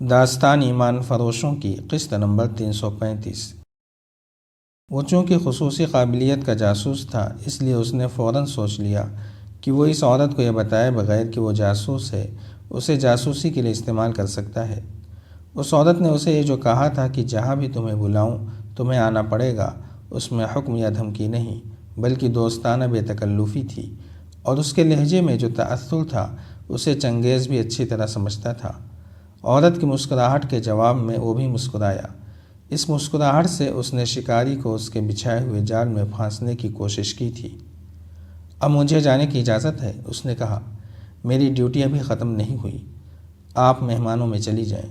داستان ایمان فروشوں کی قسط نمبر 335۔ وہ چونکہ خصوصی قابلیت کا جاسوس تھا، اس لیے اس نے فوراً سوچ لیا کہ وہ اس عورت کو یہ بتائے بغیر کہ وہ جاسوس ہے اسے جاسوسی کے لیے استعمال کر سکتا ہے۔ اس عورت نے اسے یہ جو کہا تھا کہ جہاں بھی تمہیں بلاؤں تمہیں آنا پڑے گا، اس میں حکم یا دھمکی نہیں بلکہ دوستانہ بے تکلفی تھی، اور اس کے لہجے میں جو تأثر تھا اسے چنگیز بھی اچھی طرح سمجھتا تھا۔ عورت کی مسکراہٹ کے جواب میں وہ بھی مسکرایا۔ اس مسکراہٹ سے اس نے شکاری کو اس کے بچھائے ہوئے جال میں پھانسنے کی کوشش کی تھی۔ اب مجھے جانے کی اجازت ہے، اس نے کہا۔ میری ڈیوٹی ابھی ختم نہیں ہوئی، آپ مہمانوں میں چلی جائیں۔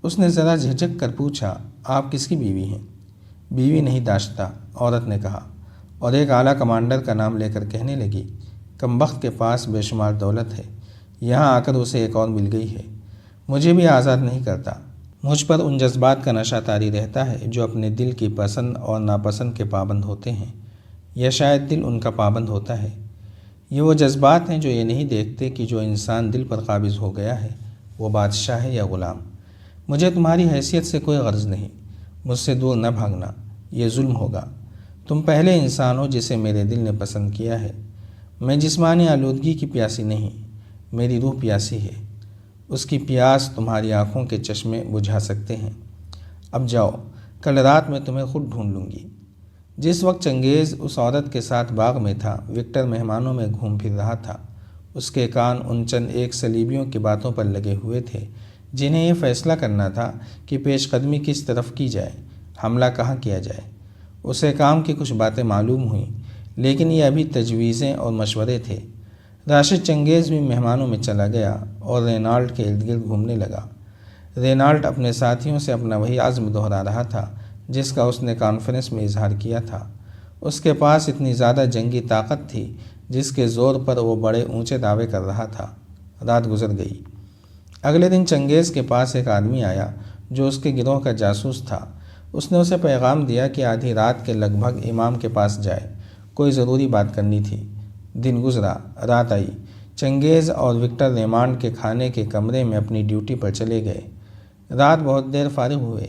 اس نے ذرا جھجک کر پوچھا، آپ کس کی بیوی ہیں؟ بیوی نہیں داشتہ، عورت نے کہا، اور ایک اعلیٰ کمانڈر کا نام لے کر کہنے لگی، کمبخت کے پاس بے شمار دولت ہے، یہاں آ کر اسے ایک اور مل گئی ہے، مجھے بھی آزاد نہیں کرتا۔ مجھ پر ان جذبات کا نشہ طاری رہتا ہے جو اپنے دل کی پسند اور ناپسند کے پابند ہوتے ہیں، یا شاید دل ان کا پابند ہوتا ہے۔ یہ وہ جذبات ہیں جو یہ نہیں دیکھتے کہ جو انسان دل پر قابض ہو گیا ہے وہ بادشاہ ہے یا غلام۔ مجھے تمہاری حیثیت سے کوئی غرض نہیں، مجھ سے دور نہ بھاگنا، یہ ظلم ہوگا۔ تم پہلے انسان ہو جسے میرے دل نے پسند کیا ہے۔ میں جسمانی آلودگی کی پیاسی نہیں، میری روح پیاسی ہے، اس کی پیاس تمہاری آنکھوں کے چشمے بجھا سکتے ہیں۔ اب جاؤ، کل رات میں تمہیں خود ڈھونڈ لوں گی۔ جس وقت چنگیز اس عورت کے ساتھ باغ میں تھا، وکٹر مہمانوں میں گھوم پھر رہا تھا۔ اس کے کان ان چند ایک صلیبیوں کی باتوں پر لگے ہوئے تھے جنہیں یہ فیصلہ کرنا تھا کہ پیش قدمی کس طرف کی جائے، حملہ کہاں کیا جائے۔ اسے کام کی کچھ باتیں معلوم ہوئیں، لیکن یہ ابھی تجویزیں اور مشورے تھے۔ راشد چنگیز بھی مہمانوں میں چلا گیا اور رینالڈ کے ارد گرد گھومنے لگا۔ رینالڈ اپنے ساتھیوں سے اپنا وہی عزم دہرا رہا تھا جس کا اس نے کانفرنس میں اظہار کیا تھا۔ اس کے پاس اتنی زیادہ جنگی طاقت تھی جس کے زور پر وہ بڑے اونچے دعوے کر رہا تھا۔ رات گزر گئی۔ اگلے دن چنگیز کے پاس ایک آدمی آیا جو اس کے گروہ کا جاسوس تھا۔ اس نے اسے پیغام دیا کہ آدھی رات کے لگ بھگ امام کے پاس جائے، کوئی ضروری بات کرنی تھی۔ دن گزرا، رات آئی۔ چنگیز اور وکٹر ریمانڈ کے کھانے کے کمرے میں اپنی ڈیوٹی پر چلے گئے۔ رات بہت دیر فارغ ہوئے۔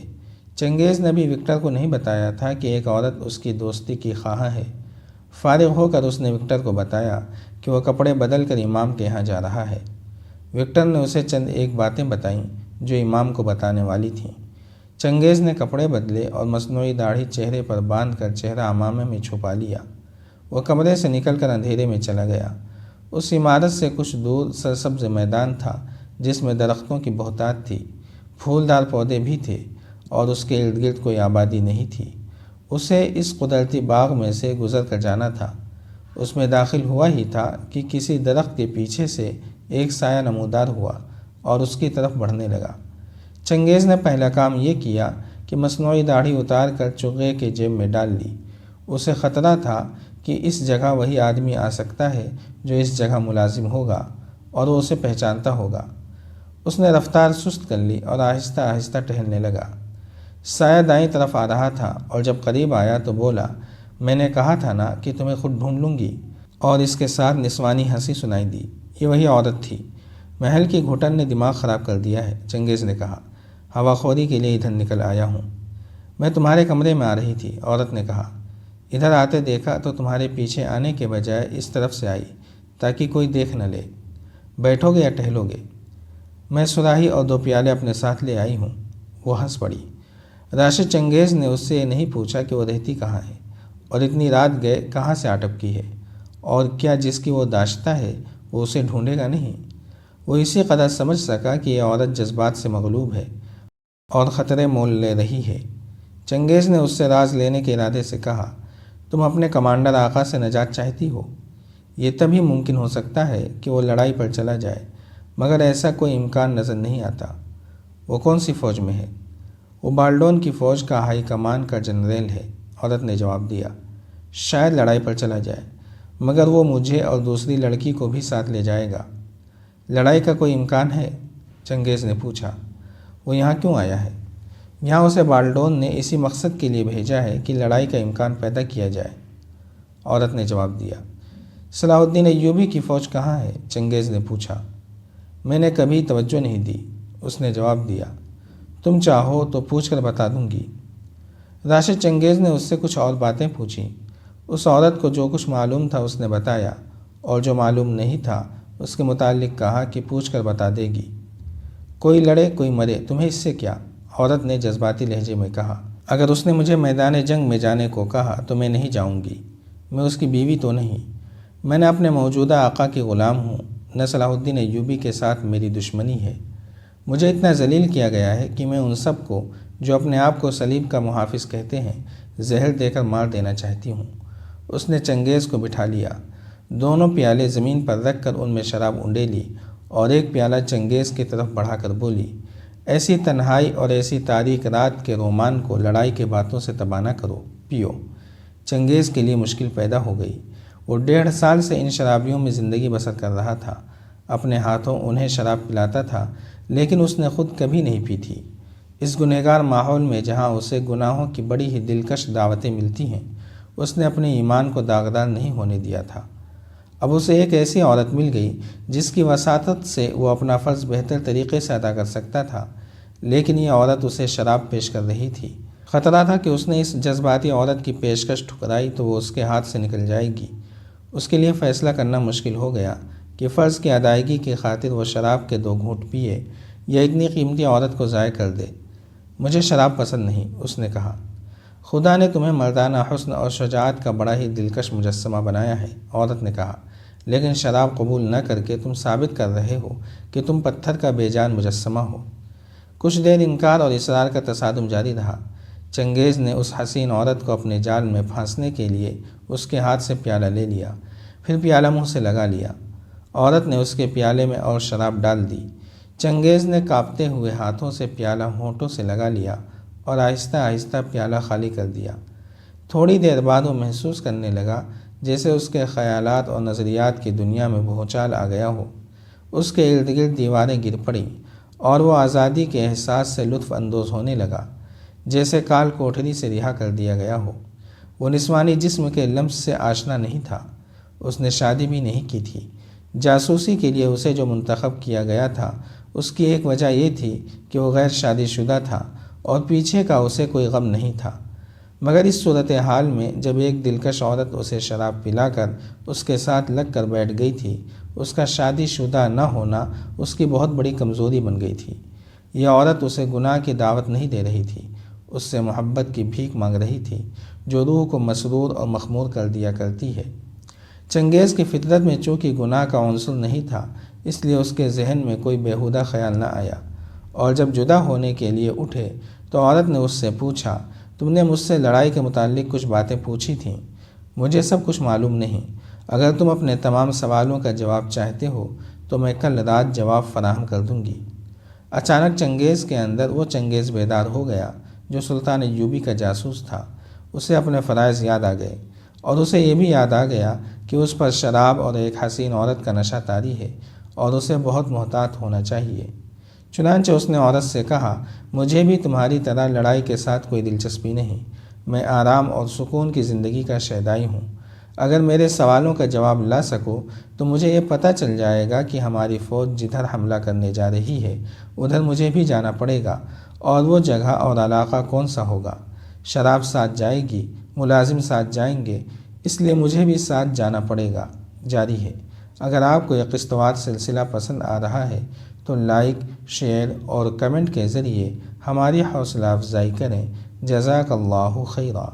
چنگیز نے بھی وکٹر کو نہیں بتایا تھا کہ ایک عورت اس کی دوستی کی خواہاں ہے۔ فارغ ہو کر اس نے وکٹر کو بتایا کہ وہ کپڑے بدل کر امام کے یہاں جا رہا ہے۔ وکٹر نے اسے چند ایک باتیں بتائیں جو امام کو بتانے والی تھیں۔ چنگیز نے کپڑے بدلے اور مصنوعی داڑھی چہرے پر باندھ کر چہرہ عمامے میں چھپا لیا۔ وہ کمرے سے نکل کر اندھیرے میں چلا گیا۔ اس عمارت سے کچھ دور سرسبز میدان تھا جس میں درختوں کی بہتات تھی، پھولدار پودے بھی تھے، اور اس کے ارد گرد کوئی آبادی نہیں تھی۔ اسے اس قدرتی باغ میں سے گزر کر جانا تھا۔ اس میں داخل ہوا ہی تھا کہ کسی درخت کے پیچھے سے ایک سایہ نمودار ہوا اور اس کی طرف بڑھنے لگا۔ چنگیز نے پہلا کام یہ کیا کہ مصنوعی داڑھی اتار کر چغے کے جیب میں ڈال لی۔ اسے خطرہ تھا کہ اس جگہ وہی آدمی آ سکتا ہے جو اس جگہ ملازم ہوگا اور وہ اسے پہچانتا ہوگا۔ اس نے رفتار سست کر لی اور آہستہ آہستہ ٹہلنے لگا۔ سایہ دائیں طرف آ رہا تھا اور جب قریب آیا تو بولا، میں نے کہا تھا نا کہ تمہیں خود ڈھونڈ لوں گی، اور اس کے ساتھ نسوانی ہنسی سنائی دی۔ یہ وہی عورت تھی۔ محل کی گھٹن نے دماغ خراب کر دیا ہے، چنگیز نے کہا۔ ہوا خوری کے لیے ادھر نکل آیا ہوں۔ میں تمہارے کمرے میں آ رہی تھی، عورت نے کہا۔ ادھر آتے دیکھا تو تمہارے پیچھے آنے کے بجائے اس طرف سے آئی تاکہ کوئی دیکھ نہ لے۔ بیٹھو گے یا ٹہلو گے؟ میں سراہی اور 2 پیالے اپنے ساتھ لے آئی ہوں۔ وہ ہنس پڑی۔ راشد چنگیز نے اس سے یہ نہیں پوچھا کہ وہ رہتی کہاں ہے، اور اتنی رات گئے کہاں سے آٹپ کی ہے، اور کیا جس کی وہ داشتہ ہے وہ اسے ڈھونڈے گا نہیں۔ وہ اسی قدر سمجھ سکا کہ یہ عورت جذبات سے مغلوب ہے اور خطرے مول لے رہی ہے۔ چنگیز نے اس سے راز لینے کے ارادے سے کہا، تم اپنے کمانڈر آقا سے نجات چاہتی ہو؟ یہ تبھی ممکن ہو سکتا ہے کہ وہ لڑائی پر چلا جائے، مگر ایسا کوئی امکان نظر نہیں آتا۔ وہ کون سی فوج میں ہے؟ وہ بالڈون کی فوج کا ہائی کمان کا جنرل ہے، عورت نے جواب دیا۔ شاید لڑائی پر چلا جائے، مگر وہ مجھے اور دوسری لڑکی کو بھی ساتھ لے جائے گا۔ لڑائی کا کوئی امکان ہے؟ چنگیز نے پوچھا۔ وہ یہاں کیوں آیا ہے؟ یہاں اسے بالڈون نے اسی مقصد کے لیے بھیجا ہے کہ لڑائی کا امکان پیدا کیا جائے، عورت نے جواب دیا۔ صلاح الدین ایوبی کی فوج کہاں ہے؟ چنگیز نے پوچھا۔ میں نے کبھی توجہ نہیں دی، اس نے جواب دیا۔ تم چاہو تو پوچھ کر بتا دوں گی۔ راشد چنگیز نے اس سے کچھ اور باتیں پوچھیں۔ اس عورت کو جو کچھ معلوم تھا اس نے بتایا، اور جو معلوم نہیں تھا اس کے متعلق کہا کہ پوچھ کر بتا دے گی۔ کوئی لڑے کوئی مرے تمہیں اس سے کیا؟ عورت نے جذباتی لہجے میں کہا۔ اگر اس نے مجھے میدان جنگ میں جانے کو کہا تو میں نہیں جاؤں گی۔ میں اس کی بیوی تو نہیں۔ میں نے اپنے موجودہ آقا کی غلام ہوں۔ نہ صلاح الدین ایوبی کے ساتھ میری دشمنی ہے۔ مجھے اتنا ذلیل کیا گیا ہے کہ میں ان سب کو جو اپنے آپ کو صلیب کا محافظ کہتے ہیں زہر دے کر مار دینا چاہتی ہوں۔ اس نے چنگیز کو بٹھا لیا، دونوں پیالے زمین پر رکھ کر ان میں شراب انڈیلی اور ایک پیالہ چنگیز کی طرف بڑھا کر بولی، ایسی تنہائی اور ایسی تاریک رات کے رومان کو لڑائی کے باتوں سے تباہ نہ کرو، پیو۔ چنگیز کے لیے مشکل پیدا ہو گئی۔ وہ 1.5 سال سے ان شرابیوں میں زندگی بسر کر رہا تھا، اپنے ہاتھوں انہیں شراب پلاتا تھا، لیکن اس نے خود کبھی نہیں پی تھی۔ اس گنہگار ماحول میں جہاں اسے گناہوں کی بڑی ہی دلکش دعوتیں ملتی ہیں، اس نے اپنے ایمان کو داغدار نہیں ہونے دیا تھا۔ اب اسے ایک ایسی عورت مل گئی جس کی وساطت سے وہ اپنا فرض بہتر طریقے سے ادا کر سکتا تھا، لیکن یہ عورت اسے شراب پیش کر رہی تھی۔ خطرہ تھا کہ اس نے اس جذباتی عورت کی پیشکش ٹھکرائی تو وہ اس کے ہاتھ سے نکل جائے گی۔ اس کے لیے فیصلہ کرنا مشکل ہو گیا کہ فرض کی ادائیگی کی خاطر وہ شراب کے 2 گھونٹ پیے یا اتنی قیمتی عورت کو ضائع کر دے۔ مجھے شراب پسند نہیں، اس نے کہا۔ خدا نے تمہیں مردانہ حسن اور شجاعت کا بڑا ہی دلکش مجسمہ بنایا ہے، عورت نے کہا، لیکن شراب قبول نہ کر کے تم ثابت کر رہے ہو کہ تم پتھر کا بے جان مجسمہ ہو۔ کچھ دیر انکار اور اصرار کا تصادم جاری رہا۔ چنگیز نے اس حسین عورت کو اپنے جال میں پھانسنے کے لیے اس کے ہاتھ سے پیالہ لے لیا، پھر پیالہ منہ سے لگا لیا۔ عورت نے اس کے پیالے میں اور شراب ڈال دی۔ چنگیز نے کانپتے ہوئے ہاتھوں سے پیالہ ہونٹوں سے لگا لیا اور آہستہ آہستہ پیالہ خالی کر دیا۔ تھوڑی دیر بعد وہ محسوس کرنے لگا جیسے اس کے خیالات اور نظریات کی دنیا میں بھونچال آ گیا ہو۔ اس کے ارد گرد دیواریں گر پڑیں اور وہ آزادی کے احساس سے لطف اندوز ہونے لگا، جیسے کال کوٹھری سے رہا کر دیا گیا ہو۔ وہ نسوانی جسم کے لمس سے آشنا نہیں تھا۔ اس نے شادی بھی نہیں کی تھی۔ جاسوسی کے لیے اسے جو منتخب کیا گیا تھا اس کی ایک وجہ یہ تھی کہ وہ غیر شادی شدہ تھا اور پیچھے کا اسے کوئی غم نہیں تھا۔ مگر اس صورتحال میں جب ایک دلکش عورت اسے شراب پلا کر اس کے ساتھ لگ کر بیٹھ گئی تھی، اس کا شادی شدہ نہ ہونا اس کی بہت بڑی کمزوری بن گئی تھی۔ یہ عورت اسے گناہ کی دعوت نہیں دے رہی تھی، اس سے محبت کی بھیک مانگ رہی تھی جو روح کو مسرور اور مخمور کر دیا کرتی ہے۔ چنگیز کی فطرت میں چونکہ گناہ کا عنصر نہیں تھا، اس لیے اس کے ذہن میں کوئی بیہودہ خیال نہ آیا، اور جب جدا ہونے کے لیے اٹھے تو عورت نے اس سے پوچھا، تم نے مجھ سے لڑائی کے متعلق کچھ باتیں پوچھی تھیں؟ مجھے سب کچھ معلوم نہیں۔ اگر تم اپنے تمام سوالوں کا جواب چاہتے ہو تو میں کل رات جواب فراہم کر دوں گی۔ اچانک چنگیز کے اندر وہ چنگیز بیدار ہو گیا جو سلطان ایوبی کا جاسوس تھا۔ اسے اپنے فرائض یاد آ گئے، اور اسے یہ بھی یاد آ گیا کہ اس پر شراب اور ایک حسین عورت کا نشہ طاری ہے اور اسے بہت محتاط ہونا چاہیے۔ چنانچہ اس نے عورت سے کہا، مجھے بھی تمہاری طرح لڑائی کے ساتھ کوئی دلچسپی نہیں۔ میں آرام اور سکون کی زندگی کا شیدائی ہوں۔ اگر میرے سوالوں کا جواب لا سکو تو مجھے یہ پتہ چل جائے گا کہ ہماری فوج جدھر حملہ کرنے جا رہی ہے ادھر مجھے بھی جانا پڑے گا، اور وہ جگہ اور علاقہ کون سا ہوگا۔ شراب ساتھ جائے گی، ملازم ساتھ جائیں گے، اس لیے مجھے بھی ساتھ جانا پڑے گا۔ جاری ہے۔ اگر آپ کو یہ قسطوار سلسلہ پسند آ رہا ہے تو لائک، شیئر اور کمنٹ کے ذریعے ہماری حوصلہ افزائی کریں۔ جزاک اللہ خیرا۔